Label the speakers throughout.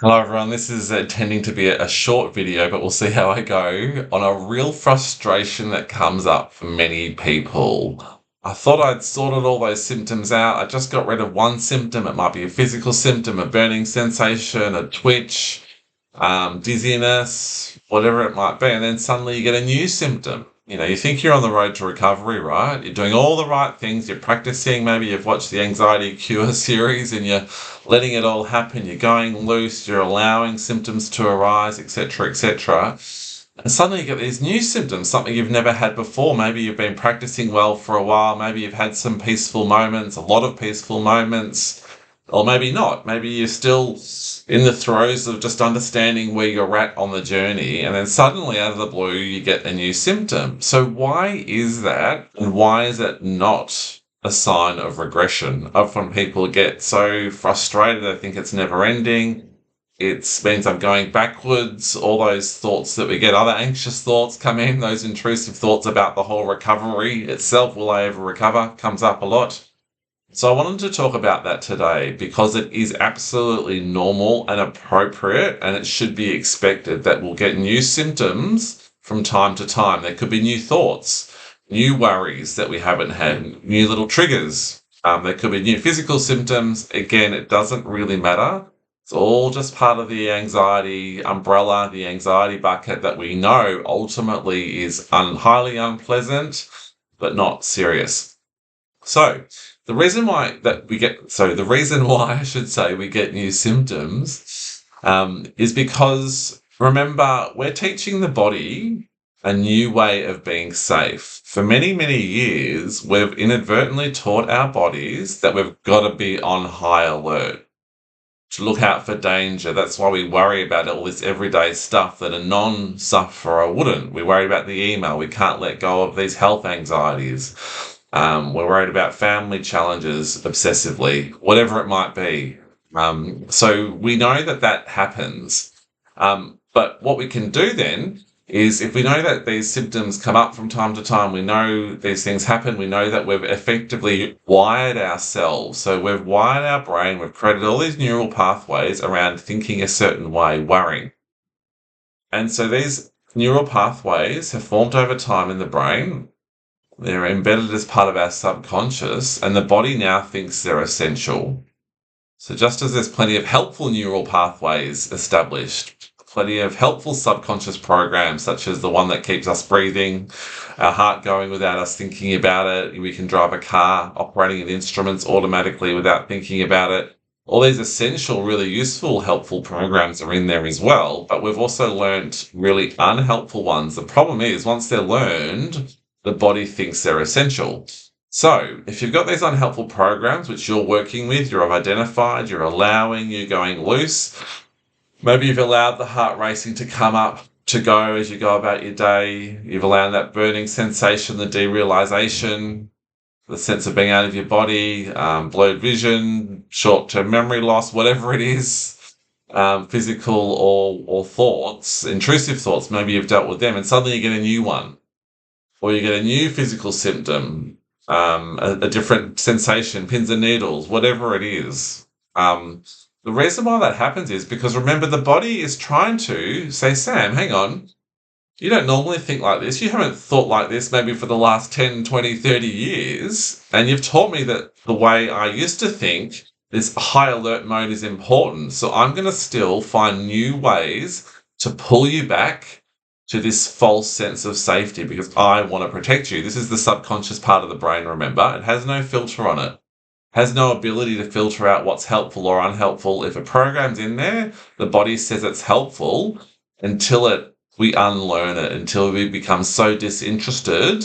Speaker 1: Hello everyone, this is intending to be a short video, but we'll see how I go on a real frustration that comes up for many people. I thought I'd sorted all those symptoms out. I just got rid of one symptom. It might be a physical symptom, a burning sensation, a twitch, dizziness, whatever it might be. And then suddenly you get a new symptom. You think you're on the road to recovery, right? You're doing all the right things. You're practicing. Maybe you've watched the Anxiety Cure series and you're letting it all happen. You're going loose. You're allowing symptoms to arise, etc., etc. And suddenly you get these new symptoms, something you've never had before. Maybe you've been practicing well for a while. Maybe you've had some peaceful moments, a lot of peaceful moments, or maybe not. Maybe you're still in the throes of just understanding where you're at on the journey, and then suddenly out of the blue you get a new symptom. So why is that, and why is it not a sign of regression? Often people get so frustrated, they think it's never ending. It means I'm going backwards. All those thoughts that we get, other anxious thoughts come in, those intrusive thoughts about the whole recovery itself, will I ever recover, comes up a lot. So I wanted to talk about that today because it is absolutely normal and appropriate, and it should be expected that we'll get new symptoms from time to time. There could be new thoughts, new worries that we haven't had, new little triggers. There could be new physical symptoms. Again, it doesn't really matter. It's all just part of the anxiety umbrella, the anxiety bucket that we know ultimately is highly unpleasant, but not serious. So the reason why I should say we get new symptoms is because, remember, we're teaching the body a new way of being safe. For many, many years, we've inadvertently taught our bodies that we've got to be on high alert, to look out for danger. That's why we worry about all this everyday stuff that a non-sufferer wouldn't. We worry about the email. We can't let go of these health anxieties. We're worried about family challenges obsessively, whatever it might be. So we know that happens. But what we can do then is, if we know that these symptoms come up from time to time, we know these things happen, we know that we've effectively wired ourselves. So we've wired our brain, we've created all these neural pathways around thinking a certain way, worrying. And so these neural pathways have formed over time in the brain. They're embedded as part of our subconscious, and the body now thinks they're essential. So just as there's plenty of helpful neural pathways established, plenty of helpful subconscious programs, such as the one that keeps us breathing, our heart going without us thinking about it, we can drive a car operating the instruments automatically without thinking about it. All these essential, really useful, helpful programs are in there as well, but we've also learned really unhelpful ones. The problem is, once they're learned, the body thinks they're essential. So if you've got these unhelpful programs which you're working with, you've identified, you're allowing, you're going loose, maybe you've allowed the heart racing to come up, to go as you go about your day, you've allowed that burning sensation, the derealization, the sense of being out of your body, blurred vision, short-term memory loss, whatever it is, physical or thoughts, intrusive thoughts, maybe you've dealt with them, and suddenly you get a new one. Or you get a new physical symptom, a different sensation, pins and needles, whatever it is. The reason why that happens is because, remember, the body is trying to say, Sam, hang on, you don't normally think like this. You haven't thought like this maybe for the last 10, 20, 30 years. And you've taught me that the way I used to think, this high alert mode is important. So I'm going to still find new ways to pull you back to this false sense of safety because I want to protect you. This is the subconscious part of the brain, remember. It has no filter on it. Has no ability to filter out what's helpful or unhelpful. If a program's in there, the body says it's helpful until we unlearn it, until we become so disinterested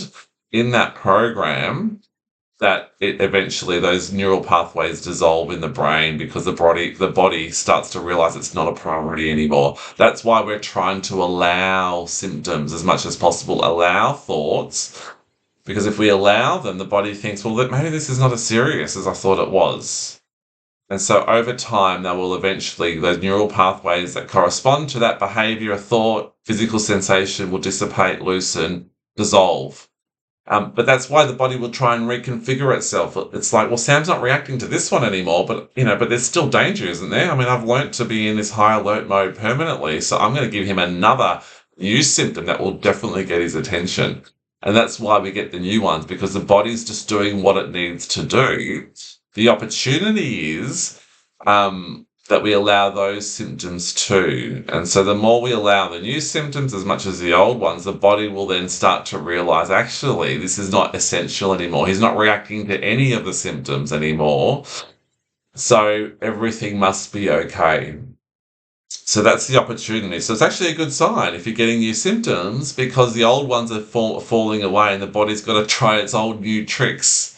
Speaker 1: in that program that it eventually, those neural pathways dissolve in the brain because the body starts to realize it's not a priority anymore. That's why we're trying to allow symptoms as much as possible, allow thoughts, because if we allow them, the body thinks, well, maybe this is not as serious as I thought it was. And so over time, they will eventually, those neural pathways that correspond to that behavior, thought, physical sensation will dissipate, loosen, dissolve. But that's why the body will try and reconfigure itself. It's like, well, Sam's not reacting to this one anymore, but but there's still danger, isn't there? I mean, I've learnt to be in this high alert mode permanently, so I'm going to give him another new symptom that will definitely get his attention. And that's why we get the new ones, because the body's just doing what it needs to do. The opportunity is that we allow those symptoms too. And so the more we allow the new symptoms as much as the old ones, the body will then start to realize, actually, this is not essential anymore. He's not reacting to any of the symptoms anymore. So everything must be okay. So that's the opportunity. So it's actually a good sign if you're getting new symptoms, because the old ones are falling away and the body's got to try its old new tricks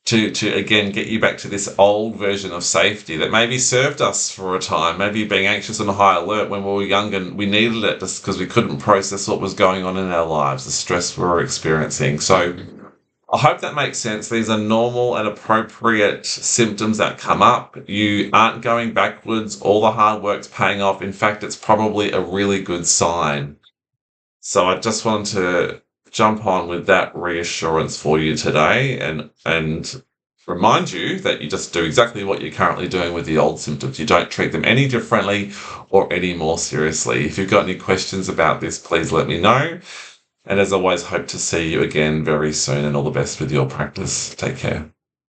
Speaker 1: to again get you back to this old version of safety that maybe served us for a time. Maybe being anxious and high alert when we were young and we needed it just because we couldn't process what was going on in our lives, the stress we were experiencing. So I hope that makes sense. These are normal and appropriate symptoms that come up. You aren't going backwards. All the hard work's paying off. In fact, it's probably a really good sign. So I just wanted to jump on with that reassurance for you today and remind you that you just do exactly what you're currently doing with the old symptoms. You don't treat them any differently or any more seriously. If you've got any questions about this, please let me know. And as always, hope to see you again very soon, and all the best with your practice. Take care.